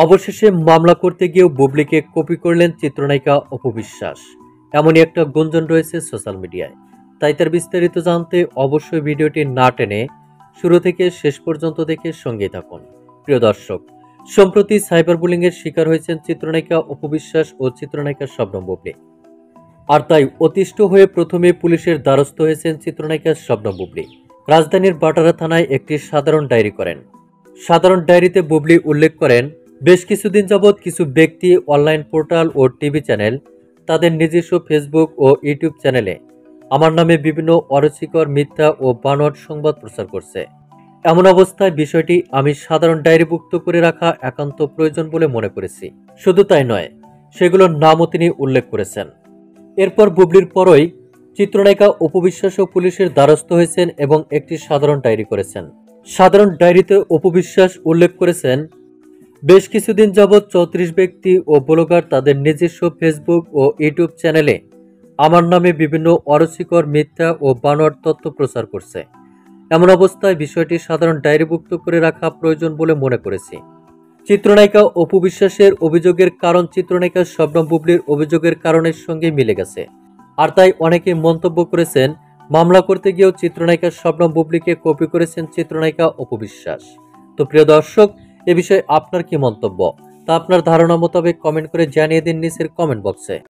অবশেষে মামলা করতে গিয়েও বুবলিকে কপি করলেন চিত্রনায়িকা অপু বিশ্বাস। এমনই একটা গুঞ্জন রয়েছে সোশ্যাল মিডিয়ায়। তাই তার বিস্তারিত জানতে অবশ্যই ভিডিওটি না টেনে শুরু থেকে শেষ পর্যন্ত দেখে সঙ্গেই থাকুন। প্রিয় দর্শক, সম্প্রতি সাইবার বুলিং এর শিকার হয়েছেন চিত্রনায়িকা অপু বিশ্বাস ও চিত্রনায়িকা শবনম বুবলি। আর তাই অতিষ্ঠ হয়ে প্রথমে পুলিশের দ্বারস্থ হয়েছেন চিত্রনায়িকা শবনম বুবলি। রাজধানীর বাটারা থানায় একটি সাধারণ ডায়েরি করেন। সাধারণ ডায়েরিতে বুবলি উল্লেখ করেন, বেশ কিছুদিন যাবৎ কিছু ব্যক্তি অনলাইন পোর্টাল ও টিভি চ্যানেল, তাদের নিজস্ব ফেসবুক ও ইউটিউব চ্যানেলে আমার নামে বিভিন্ন অরুচিকর, মিথ্যা ও বানোয়াট সংবাদ প্রচার করছে। এমন অবস্থায় বিষয়টি আমি সাধারণ ডায়েরিভুক্ত করে রাখা একান্ত প্রয়োজন বলে মনে করেছি। শুধু তাই নয়, সেগুলোর নামও তিনি উল্লেখ করেছেন। এরপর বুবলির পরই চিত্রনায়িকা অপু বিশ্বাসও পুলিশের দ্বারস্থ হয়েছেন এবং একটি সাধারণ ডায়েরি করেছেন। সাধারণ ডায়েরিতে অপু বিশ্বাস উল্লেখ করেছেন, বেশ কিছুদিন যাবৎ 34 ব্যক্তি ও ব্লগার তাদের নিজস্ব ফেসবুক ও ইউটিউব চ্যানেলে আমার নামে বিভিন্ন অরুচিকর, মিথ্যা ও বানোয়াট তথ্য প্রচার করছে। এমন অবস্থায় বিষয়টি সাধারণ ডায়েরিভুক্ত করে রাখা প্রয়োজন বলে মনে করেছি। চিত্রনায়িকা অপু বিশ্বাসের অভিযোগের কারণ চিত্রনায়িকা শবনম বুবলির অভিযোগের কারণের সঙ্গে মিলে গেছে। আর তাই অনেকে মন্তব্য করেছেন, মামলা করতে গিয়েও চিত্রনায়িকা শবনম বুবলিকে কপি করেছেন চিত্রনায়িকা অপু বিশ্বাস। তো প্রিয় দর্শক, এ বিষয়ে আপনার কি মন্তব্য তা আপনার ধারণা মোতাবেক কমেন্ট করে জানিয়ে দিন নিচের কমেন্ট বক্সে।